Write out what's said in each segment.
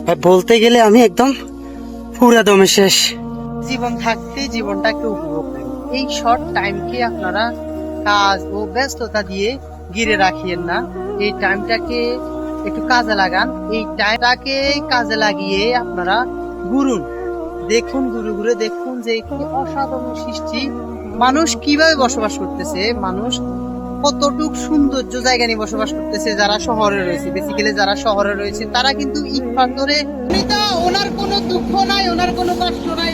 বলতে গেলে আমি একদম পুরা দমে শেষ। জীবন থাকতে জীবনটাকে উপভোগ করুন। এই শর্ট টাইমকে আপনারা কাজ ও ব্যস্ততা দিয়ে ঘিরে রাখিয়েন না। এই টাইমটাকে একটু কাজে লাগান। এই টাইমটাকে কাজে লাগিয়ে আপনারা ঘুরুন, দেখুন, ঘুরে ঘুরে দেখুন যে কি অসাধারণ সৃষ্টি, মানুষ কিভাবে বসবাস করতেছে, মানুষ কতটুক সৌন্দর্য জায়গা নিয়ে বসবাস করতেছে। যারা শহরে রয়েছে, বেসিক্যালি যারা শহরে রয়েছে তারা কিন্তু ইট পাথরে, ওনার কোনো দুঃখ নাই, ওনার কোনো কষ্ট নাই।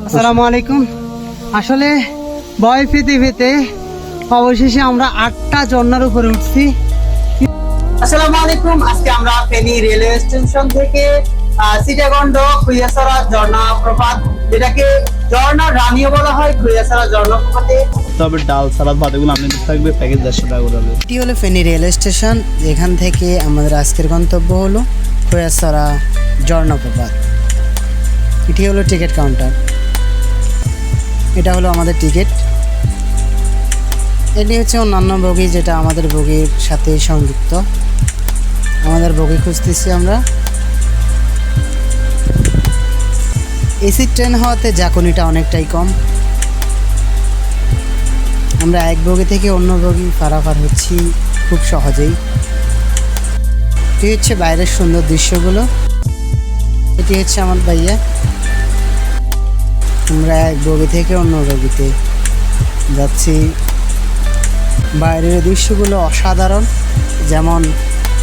আসসালামু আলাইকুম। আসলে ভয় পেতে পেতে অবশেষে আমরা 8টা ঝর্ণার উপরে উঠছি। আসসালামু আলাইকুম। আজকে আমরা ফেনী রেলওয়ে স্টেশন থেকে সিটাগন্ড খুইয়াছড়া ঝর্ণা প্রপাত, যেটাকে ঝর্ণা রানীও বলা হয়, খুইয়াছড়া ঝর্ণা প্রপাতে। তবে ডাল সালাদ ভাত এগুলো আপনাদের থাকবে, প্যাকেজ 150 টাকা করে হবে। এটি হলো ফেনী রেলওয়ে স্টেশন। এখান থেকে আমাদের আজকের গন্তব্য হলো খুইয়াছড়া ঝর্ণা প্রপাত। এটি হলো টিকিট কাউন্টার। এটা হলো আমাদের টিকিট। এটি হচ্ছে অন্যান্য বগি, যেটা আমাদের বগির সাথে সংযুক্ত। আমাদের বগি খুঁজতেছি আমরা। এসি ট্রেন হওয়াতে জাকুনিটা অনেকটাই কম। আমরা এক বগি থেকে অন্য বগি পারাপার হচ্ছি খুব সহজেই। এটি হচ্ছে বাইরের সুন্দর দৃশ্যগুলো। এটি হচ্ছে আমার ভাইয়া। আমরা এক বগি থেকে অন্য বগিতে যাচ্ছি। বাইরের দৃশ্যগুলো অসাধারণ, যেমন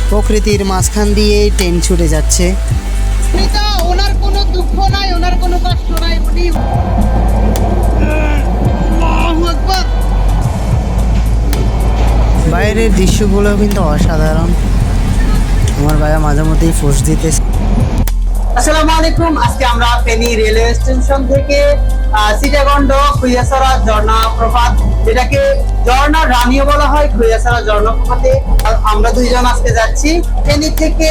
প্রকৃতির মাঝখান দিয়ে ট্রেন ছুটে যাচ্ছে। ওনার কোনো দুঃখ নাই, ওনার কোনো কষ্ট নাই। বাইরের দৃশ্যগুলো কিন্তু অসাধারণ। আমার ভাইয়া মাঝে মধ্যেই ফোর্স দিতেছে। আসসালামু আলাইকুম। আজকে আমরা ফেনী রেলওয়ে স্টেশন থেকে সিটাগন্ড খুইয়াছড়া ঝর্ণা প্রপাত, যেটাকে ঝর্ণা রানীও বলা হয়, খুইয়াছড়া ঝর্ণা প্রপাতে আমরা দুইজন আজকে যাচ্ছি। ফেনী থেকে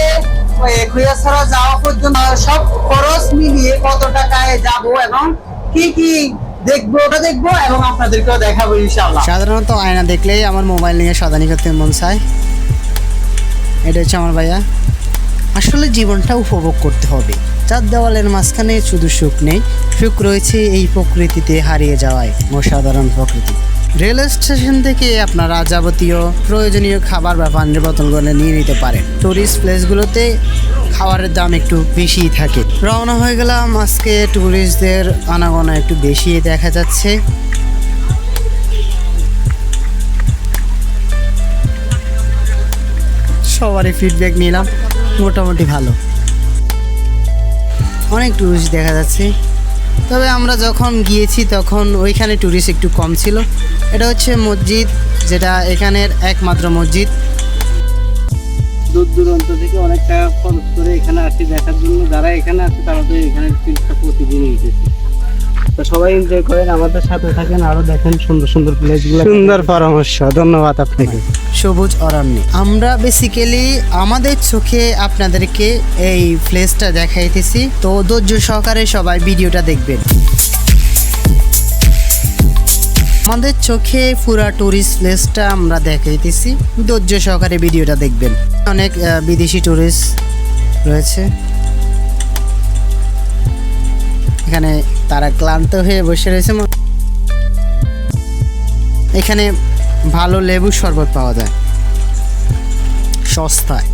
খুইয়াছড়া যাওয়া পর্যন্ত সব খরচ মিলিয়ে কত টাকায় যাব এবং কি কি দেখবো ওটা দেখবো এবং আপনাদেরকেও দেখাবো ইনশাআল্লাহ। সাধারণত আয়না দেখলেই আমার মোবাইল নিয়ে সাদানি করতে মন চায়। এটা হচ্ছে আমার ভাইয়া। আসলে জীবনটা উপভোগ করতে হবে। চার দেওয়ালের মাঝখানে শুধু সুখ নেই, সুখ রয়েছে এই প্রকৃতিতে হারিয়ে যাওয়ায়, অসাধারণ প্রকৃতি। রেলওয়ে স্টেশন থেকে আপনারা যাবতীয় প্রয়োজনীয় খাবার বা পানির বোতল করে নিয়ে নিতে পারেন। টুরিস্ট প্লেসগুলোতে খাবারের দাম একটু বেশিই থাকে। রওনা হয়ে গেলাম। আজকে টুরিস্টদের আনাগোনা একটু বেশি দেখা যাচ্ছে। সবারই ফিডব্যাক নিলাম, মোটামুটি ভালো। অনেক টুরিস্ট দেখা যাচ্ছে, তবে আমরা যখন গিয়েছি তখন ওইখানে টুরিস্ট একটু কম ছিল। এটা হচ্ছে মসজিদ, যেটা এখানের একমাত্র মসজিদ। দূর দূরান্ত থেকে অনেক টাকা খরচ করে এখানে আসি দেখার জন্য। যারা এখানে আছে তারা তো এখানে প্রতিদিনই এসেছে। তো সবাই এনজয় করেন, আমাদের সাথে থাকেন, আরো দেখেন সুন্দর সুন্দর প্লেসগুলো। সুন্দর পরামর্শ, ধন্যবাদ আপনাকে। সবুজ অরণ্য আমরা বেসিক্যালি আমাদের চোখে আপনাদেরকে এই প্লেসটা দেখাইতেছি, তো ধৈর্য সহকারে সবাই ভিডিওটা দেখবেন। আমাদের চোখে পুরা টুরিস্ট প্লেসটা আমরা দেখাইতেছি, ধৈর্য সহকারে ভিডিওটা দেখবেন। অনেক বিদেশি টুরিস্ট রয়েছে এখানে, তারা ক্লান্ত হয়ে বসে রয়েছে। এখানে ভালো লেবুর শরবত পাওয়া যায় সস্তায়।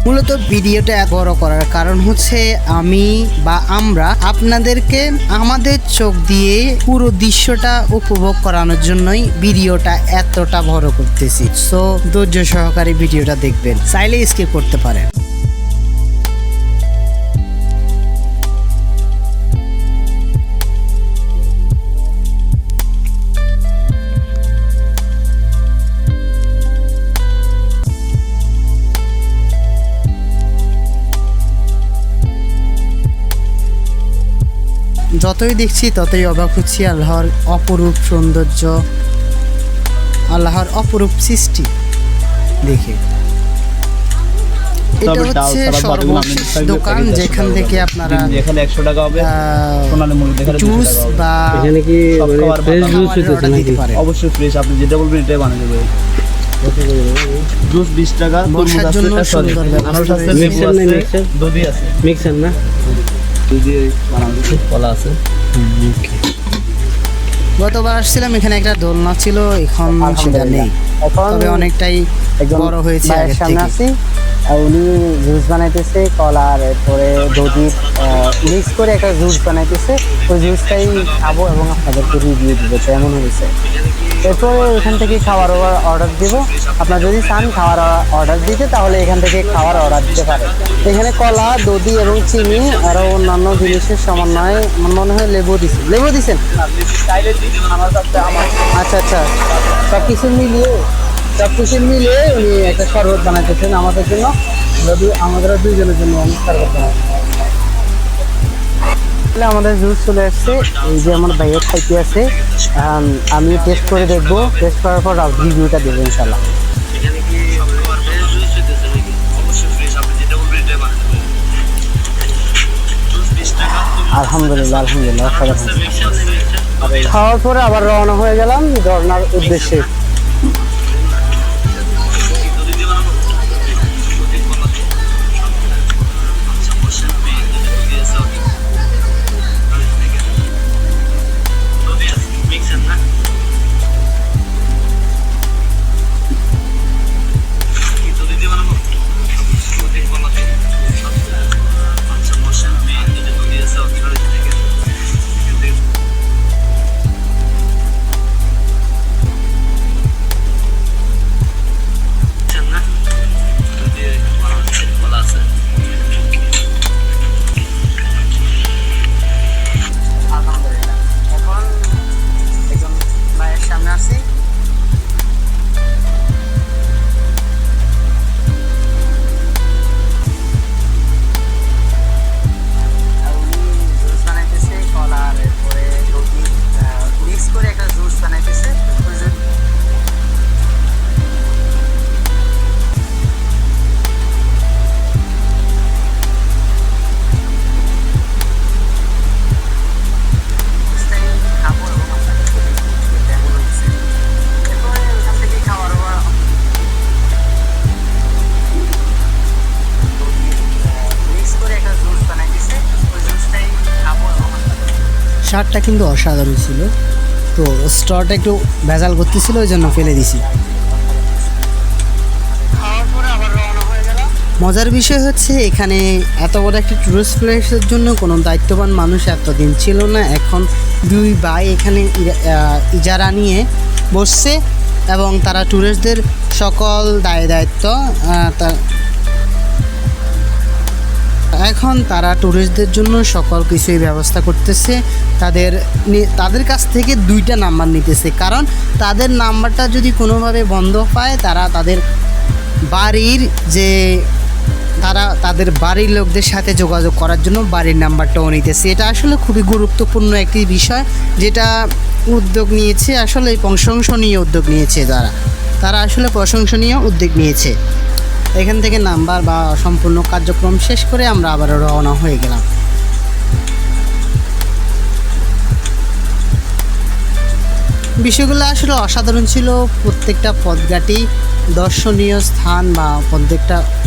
মূলত ভিডিওটা বড় করার কারণ হচ্ছে আমি বা আমরা আপনাদেরকে আমাদের চোখ দিয়ে পুরো দৃশ্যটা উপভোগ করানোর জন্যই ভিডিওটা এতটা বড় করতেছি। সো ধৈর্য সহকারে ভিডিওটা দেখবেন, চাইলে স্কিপ করতে পারেন। যতই দেখছি ততই অবাক হচ্ছি আল্লাহর অপরূপ সৌন্দর্য, আল্লাহর অপরূপ সৃষ্টি দেখে। এটা হচ্ছে সর্বশেষ দোকান যেখান থেকে আপনারা এখানে 100 টাকা হবে জুস বা এখানে কি ফ্রেশ জুস দিতে পারেন। অবশ্যই ফ্রেশ, আপনি যেটা বলবেন এটাই বানিয়ে দেবে। জুস 20 টাকা, তরমুজ বর্ষার আছে, জন্য sorry, সুন্দর ব্যবস্থা আনারস আছে, রয়েছে। লেবু আছে, দধি আছে, মিক্সার না? দুধি বানানো আছে, কলা আছে। গতবার আসছিলাম, এখানে একটা দোলনা ছিল, এখন সেটা নেই, এখন তবে অনেকটাই একজন বড় হয়েছে ভাইয়ের আগের সামনে থেকে। আছি, উনি জুস বানাইতেছে কলার, এরপরে দধি মিক্স করে একটা জুস বানাইতেছে। ওই জুসটাই খাবো এবং আপনাদেরকে রিভিউ দেবো কেমন হয়েছে। এরপরে এখান থেকে খাওয়ার অর্ডার দিব। আপনারা যদি চান খাওয়ার অর্ডার দিতে, তাহলে এখান থেকে খাওয়ার অর্ডার দিতে পারেন। এখানে কলা, দধি এবং চিনি আরও অন্যান্য জিনিসের সমন্বয়ে আমার মনে হয় লেবু দিচ্ছেন। আচ্ছা আচ্ছা, সব কিছু মিলিয়ে উনি একটা শরবত বানাইতেছেন আমাদের জন্য, আমাদের দুইজনের জন্য আমি শরবত বানাই। আমাদের জুস চলে আসছে, এই যে আমার ভাইয়া খাইতে আছে। আমি টেস্ট করে দেখবো, টেস্ট করার পর রিভিউটা দেবো ইনশাল্লাহ। আলহামদুলিল্লাহ অসাধারণ। খাওয়ার পরে আবার রওনা হয়ে গেলাম ঝর্ণার উদ্দেশ্যে। স্বাদটা কিন্তু অসাধারণ ছিল, তো স্ট্রটা একটু ভেজাল করতেছিল, ওই জন্য ফেলে দিছি। মজার বিষয় হচ্ছে এখানে এত বড় একটি টুরিস্ট প্লেসের জন্য কোনো দায়িত্ববান মানুষ এতদিন ছিল না। এখন দুই ভাই এখানে ইজারা নিয়ে বসছে এবং তারা টুরিস্টদের সকল দায়িত্ব এখন তারা ট্যুরিস্টদের জন্য সকল কিছুই ব্যবস্থা করতেছে। তাদের কাছ থেকে 2টা নাম্বার নিতেছে, কারণ তাদের নাম্বারটা যদি কোনোভাবে বন্ধ পায়, তারা তাদের বাড়ির লোকদের সাথে যোগাযোগ করার জন্য বাড়ির নাম্বারটাও নিতেছে। এটা আসলে খুবই গুরুত্বপূর্ণ একটি বিষয়, যেটা উদ্যোগ নিয়েছে, আসলে প্রশংসনীয় উদ্যোগ নিয়েছে তারা আসলে প্রশংসনীয় উদ্যোগ নিয়েছে। এখান থেকে নাম্বার বা সম্পূর্ণ কার্যক্রম শেষ করে আমরা আবারও রওনা হয়ে গেলাম। বিষয়গুলো আসলে অসাধারণ ছিল। প্রত্যেকটা পথঘাটি দর্শনীয় স্থান বা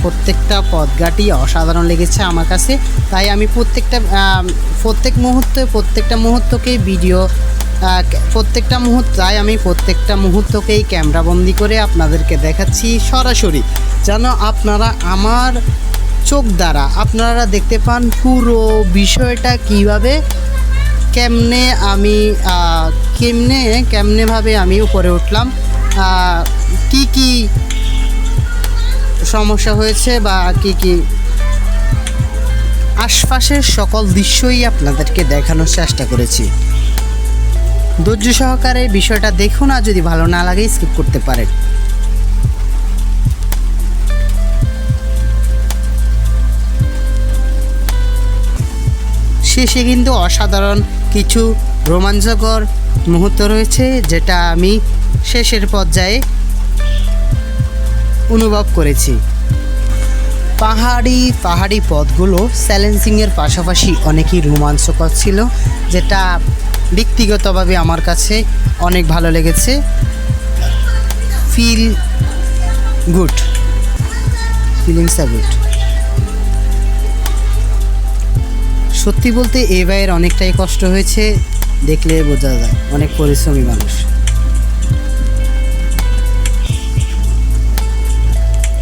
প্রত্যেকটা পথঘাটি অসাধারণ লেগেছে আমার কাছে। তাই আমি প্রত্যেকটা মুহূর্তকেই প্রত্যেকটা মুহূর্তকেই ক্যামেরাবন্দি করে আপনাদেরকে দেখাচ্ছি সরাসরি, যেন আপনারা আমার চোখ দ্বারা আপনারা দেখতে পান পুরো বিষয়টা কেমনেভাবে আমি উপরে উঠলাম, কি সমস্যা হয়েছে বা কি আশপাশের সকল দৃশ্যই আপনাদেরকে দেখানোর চেষ্টা করেছি। ধৈর্য সহকারে বিষয়টা দেখুন, আর যদি ভালো না লাগে স্কিপ করতে পারেন। শেষে কিন্তু অসাধারণ কিছু রোমাঞ্চকর মুহূর্ত রয়েছে, যেটা আমি শেষের পর্যায়ে অনুভব করেছি। পাহাড়ি পথগুলো চ্যালেঞ্জিংয়ের পাশাপাশি অনেকই রোমাঞ্চকর ছিল, যেটা ব্যক্তিগতভাবে আমার কাছে অনেক ভালো লেগেছে। গুড, ফিলিংস আর গুড। সত্যি বলতে এ ভাইয়ের অনেকটাই কষ্ট হয়েছে, দেখলে বোঝা যায় অনেক পরিশ্রমী মানুষ।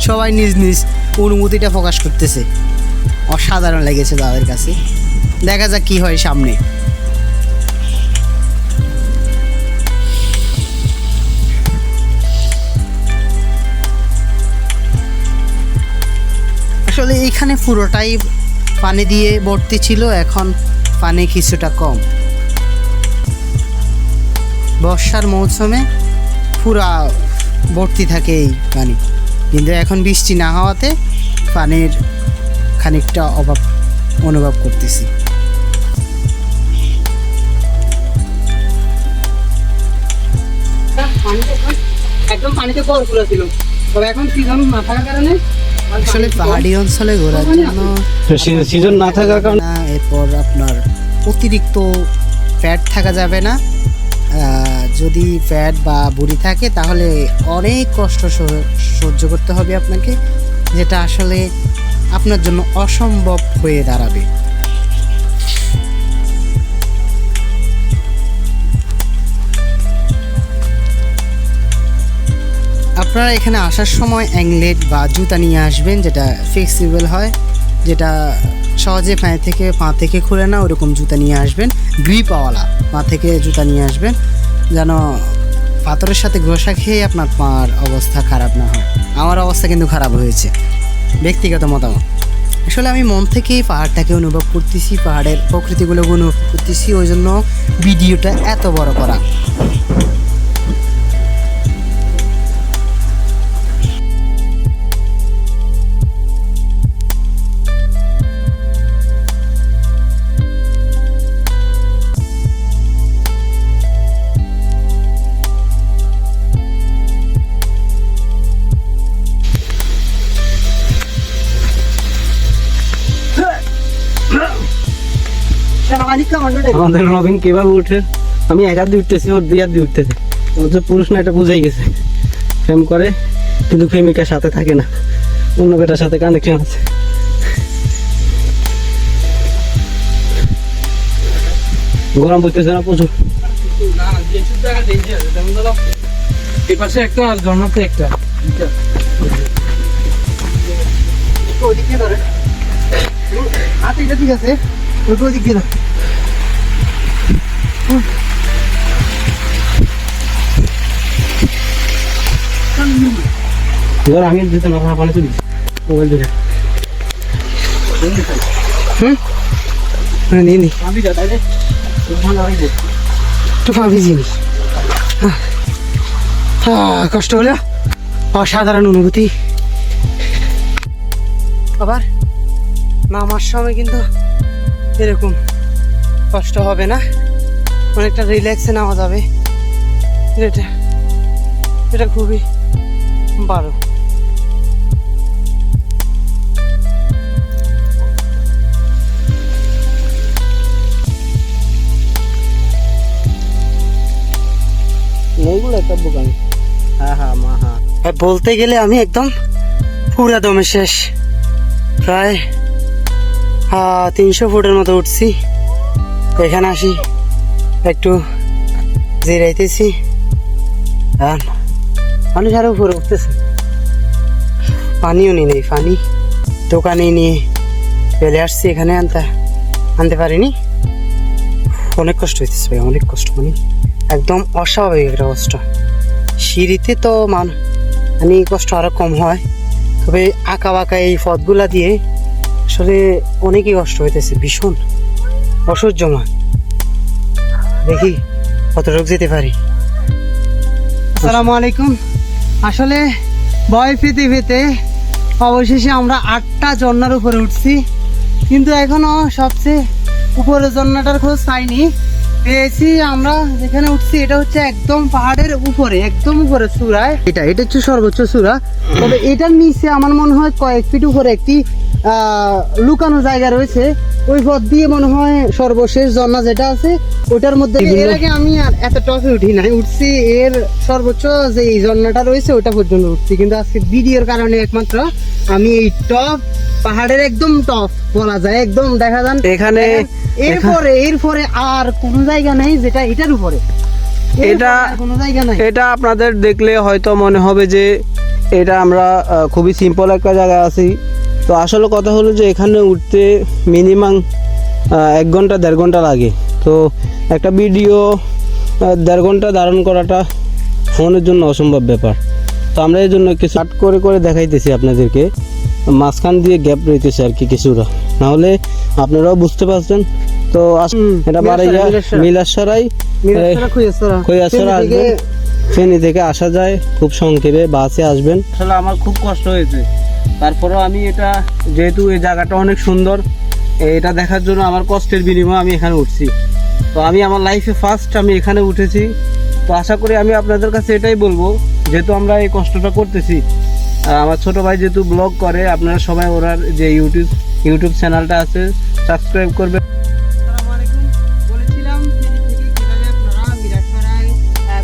সবাই নিজ নিজ অনুভূতিটা প্রকাশ করতেছে, অসাধারণ লেগেছে তাদের কাছে। দেখা যাক কি হয় সামনে। আসলে এইখানে পুরোটাই পানি দিয়ে ভর্তি ছিল, এখন পানি কিছুটা কম। বর্ষার মৌসুমে পুরা ভর্তি থাকে এই পানি, কিন্তু এখন বৃষ্টি না হওয়াতে পানির খানিকটা অভাব অনুভব করতেছি। একদম পানিতে কলগুলো ছিল, তবে এখন সিজন না থাকার কারণে আসলে পাহাড়ি অঞ্চলে ঘোরার জন্য সিজন না থাকার কারণে না, এরপর আপনার অতিরিক্ত ফ্যাট থাকা যাবে না। যদি ফ্যাট বা বুড়ি থাকে তাহলে অনেক কষ্ট সহ্য করতে হবে আপনাকে, যেটা আসলে আপনার জন্য অসম্ভব হয়ে দাঁড়াবে। আপনারা এখানে আসার সময় অ্যাংলেট বা জুতা নিয়ে আসবেন, যেটা ফ্লেক্সিবল হয়, যেটা সহজে পা থেকে খুলে না, ওরকম জুতা নিয়ে আসবেন। গ্রিপওয়ালা পা থেকে জুতা নিয়ে আসবেন, যেন পাথরের সাথে ঘষা খেয়ে আপনার পার অবস্থা খারাপ না হয়। আমার অবস্থা কিন্তু খারাপ হয়েছে, ব্যক্তিগত মতামত। আসলে আমি মন থেকেই পাহাড়টাকে অনুভব করতেছি, পাহাড়ের প্রকৃতিগুলোকে অনুভব করতেছি, ওই জন্য ভিডিওটা এত বড় করা। আমাদের রবিন কিভাবে উঠে, আমি এক হাত দিয়ে উঠতেছি, ওর দুই হাত দিয়ে উঠতেছে। ওর যে পুরুষ না এটা বুঝেই গেছে, প্রেম করে কিন্তু প্রেমিকার সাথে থাকে না, অন্য বেটার সাথে কানেকশন আছে। গরম পড়তেছে না প্রচুর? এই পাশে একটা আর ঝর্ণাতে একটা। ওদিকে ধরে হাত, এটা ঠিক আছে, ওদিকে ধরে। আমি দিতে না পানি তুলি মোবাইল দিকে নিয়ে নি একটু ভাবি জিনিস। কষ্ট হলো, অসাধারণ অনুভূতি। আবার নামার সময় কিন্তু এরকম কষ্ট হবে না, অনেকটা রিল্যাক্সে নামা যাবে। এটা খুবই ভালো। এইগুলো একটা দোকান। বলতে গেলে আমি একদম পুরা দমে শেষ, প্রায় 300 ফুটের মতো উঠছি। এখানে আসি একটু জিরাইতেছি, আর মানুষ আরো উপরে উঠতেছে। পানিও নিয়ে নেই, পানি দোকানে নিয়ে ফেলে আসছি, এখানে আনতে পারিনি। অনেক কষ্ট হইতেছে ভাই, অনেক কষ্ট, মানে একদম অস্বাভাবিক একটা কষ্ট। সিঁড়িতে তো মানে কষ্ট আরো কম হয়, তবে আঁকা বাঁকা এই পথগুলা দিয়ে আসলে অনেকই কষ্ট হইতেছে, ভীষণ অসহ্যমান। দেখি কতটুকু যেতে পারি। আসসালামু আলাইকুম। আসলে ভয় পেতে পেতে অবশেষে আমরা 8টা ঝর্ণার উপরে উঠছি, কিন্তু এখনো সবচেয়ে উপরের ঝর্ণাটার খোঁজ পাইনি। পেয়েছি আমরা যেখানে উঠছি, এটা হচ্ছে একদম পাহাড়ের উপরে, একদম উপরে চূড়ায়। এটা হচ্ছে সর্বোচ্চ চূড়া, তবে এটার নিচে আমার মনে হয় কয়েক ফিট উপরে একটি লুকানো জায়গা রয়েছে, ওই পথ দিয়ে মনে হয় সর্বশেষ ঝর্ণা যেটা আছে ওটার মধ্যে। এর আগে আমি আর এত টপে উঠি নাই, উঠছি এর সর্বোচ্চ যে এই ঝর্ণাটা রয়েছে ওটা পর্যন্ত উঠছি, কিন্তু আজকে ভিডিওর কারণে একমাত্র আমি এই টপ পাহাড়ের একদম টপ বলা যায়, একদম দেখা যান এখানে এরপরে আর কোনো জায়গা নেই যেটা এটার উপরে, এটা কোনো জায়গা নাই। এটা আপনাদের দেখলে হয়তো মনে হবে যে এটা আমরা খুবই সিম্পল একটা জায়গায় আছি। তো আসলে কথা হলো যে এখানে উঠতে মিনিমাম 1 ঘন্টা 1.5 ঘন্টা লাগে। তো একটা ভিডিও 1.5 ঘন্টা ধারণ করাটা ফোনের জন্য অসম্ভব ব্যাপার। তো আমরা এই জন্য কিছু কাট করে করে দেখাইতেছি আপনাদেরকে, মাঝখান দিয়ে গ্যাপ রইতেছে আর কি কিছুটা, নাহলে আপনারাও বুঝতে পারছেন। তো এটা বাড়াইয়া মিলাসরাই খৈয়াছড়া আসবেন, ফেনী থেকে আসা যায় খুব সংক্ষেপে, বাসে আসবেন। আসলে আমার খুব কষ্ট হয়েছে, তারপরেও আমি এটা, যেহেতু এই জায়গাটা অনেক সুন্দর, এটা দেখার জন্য আমার কষ্টের বিনিময়ে আমি এখানে উঠছি। তো আমি আমার লাইফে ফার্স্ট আমি এখানে উঠেছি। তো আশা করি আমি আপনাদের কাছে এটাই বলবো, যেহেতু আমরা এই কষ্টটা করতেছি, আমার ছোট ভাই যেহেতু ব্লগ করে, আপনারা সবাই ওনার যে ইউটিউব চ্যানেলটা আছে সাবস্ক্রাইব করবেন। বলেছিলাম ফেনী থেকে কিভাবে আপনারা মিরাসরাই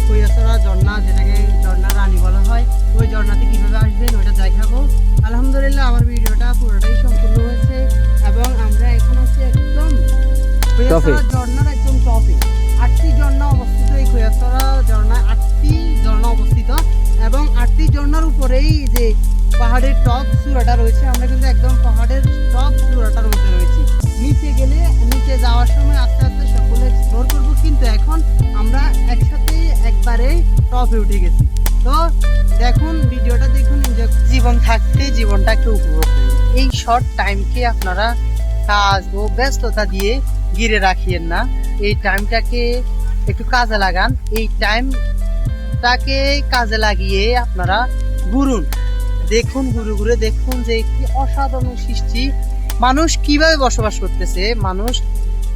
খৈয়াছড়া ঝর্ণা, যেটাকে ঝর্ণা রানী বলা হয়, ওই ঝর্ণাতে কিভাবে আসবেন ওটা দেখাবো। আলহামদুলিল্লাহ আমার ভিডিওটা পুরোটাই সম্পূর্ণ হয়েছে এবং আমরা এখন আছি একদম খৈয়াছড়া ঝর্ণার একদম টপে। 8টি ঝর্ণা অবস্থিত, এই খৈয়াছড়া ঝর্ণায় 8টি ঝর্ণা অবস্থিত এবং 8টি ঝর্ণার উপরেই যে পাহাড়ের টপ চূড়াটা রয়েছে, আমরা কিন্তু একদম পাহাড়ের টপ চূড়াটার মধ্যে রয়েছি। নিচে গেলে নিচে যাওয়ার সময় আস্তে আস্তে সকলে এক্সপ্লোর করবো, কিন্তু এখন আমরা একসাথে একবারে টপে উঠে গেছি। তো দেখুন, ভিডিওটা দেখুন, জীবন থাকতে জীবনটাকে উপভোগ করুন। এই শর্ট টাইমকে আপনারা কাজ ও ব্যস্ততা দিয়ে ঘিরে রাখিয়েন না, এই টাইমটাকে একটু কাজে লাগান। এই টাইমটাকে কাজে লাগিয়ে আপনারা ঘুরুন, দেখুন, ঘুরে ঘুরে দেখুন যে কি অসাধারণ সৃষ্টি, মানুষ কিভাবে বসবাস করতেছে, মানুষ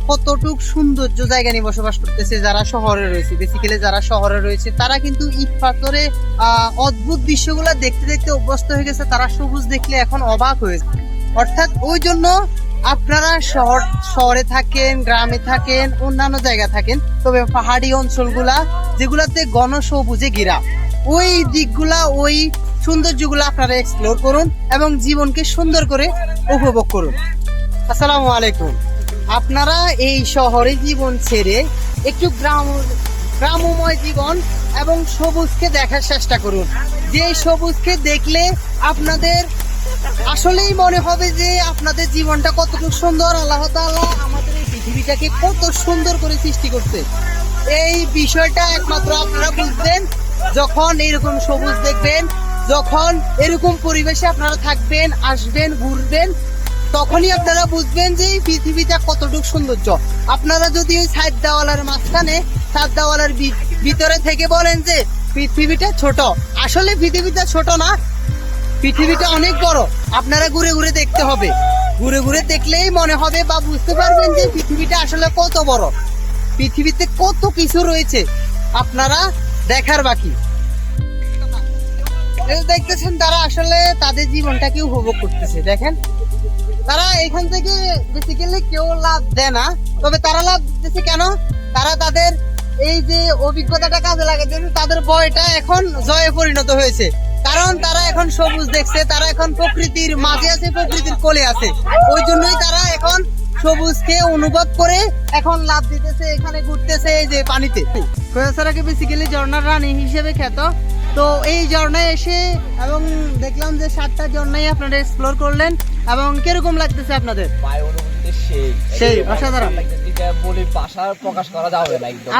কতটুক সৌন্দর্য জায়গা নিয়ে বসবাস করতেছে। যারা শহরে রয়েছে, বেসিক্যালি যারা শহরে রয়েছে তারা কিন্তু ইট পাথরে অদ্ভুত দৃশ্যগুলো দেখতে দেখতে অভ্যস্ত হয়ে গেছে, তারা সবুজ দেখলে এখন অবাক হয়েছে। অর্থাৎ ওই জন্য আপনারা শহরে থাকেন, গ্রামে থাকেন, অন্যান্য জায়গা থাকেন, তবে পাহাড়ি অঞ্চলগুলা যেগুলাতে ঘন সবুজে ঘেরা, ওই দিকগুলা, ওই সৌন্দর্যগুলো আপনারা এক্সপ্লোর করুন এবং জীবনকে সুন্দর করে উপভোগ করুন। আসসালামু আলাইকুম। আপনারা এই শহরে জীবন ছেড়ে একটু গ্রামময় জীবন এবং সবুজকে দেখার চেষ্টা করুন। যে সবুজকে দেখলে আপনাদের আসলেই মনে হবে যে আপনাদের জীবনটা কতটুকু সুন্দর, আল্লাহ তাআলা আমাদের এই পৃথিবীটাকে কত সুন্দর করে সৃষ্টি করছে। এই বিষয়টা একমাত্র আপনারা বুঝবেন যখন এরকম সবুজ দেখবেন, যখন এরকম পরিবেশে আপনারা থাকবেন, আসবেন, ঘুরবেন, তখনই আপনারা বুঝবেন যে এই পৃথিবীটা কতটুকু সৌন্দর্য। আপনারা যদি ওই সাত দেওয়ালের মাঝখানে, সাত দেওয়ালের ভিতরে থেকে বলেন যে পৃথিবীটা ছোট, আসলে পৃথিবীটা ছোট না, পৃথিবীটা অনেক বড়। আপনারা ঘুরে ঘুরে দেখতে হবে, ঘুরে ঘুরে দেখলেই মনে হবে বা বুঝতে পারবেন যে পৃথিবীটা আসলে কত বড়, পৃথিবীতে কত কিছু রয়েছে আপনারা দেখার বাকি। দেখতেছেন তারা আসলে তাদের জীবনটাকে উপভোগ করতেছে। দেখেন, তারা এখান থেকে বেসিক্যালি কেউ লাভ দেয় না, তবে তারা লাভ দিতেছে কেন? তারা তাদের এই যে অভিজ্ঞতাটা কাজে লাগাতে, তাদের বয়টা এখন জয়ে পরিণত হয়েছে, কারণ তারা এখন সবুজ দেখছে, তারা এখন প্রকৃতির মাঝে আছে, প্রকৃতির কোলে আছে, ওই জন্যই তারা এখন সবুজকে অনুভব করে এখন লাভ দিতেছে, এখানে ঘুরতেছে এই যে পানিতে। খৈয়াছড়াকে বেসিক্যালি ঝর্ণার রানী হিসেবে খ্যাত। তো এই ঝর্ণায় এসে এবং দেখলাম যে 7টা ঝর্ণাই আপনারা এক্সপ্লোর করলেন, এবং কিরকম লাগতেছে আপনাদের? সেই সেই অসাধারণ, বলে ভাষা প্রকাশ করা যাবে না একদম।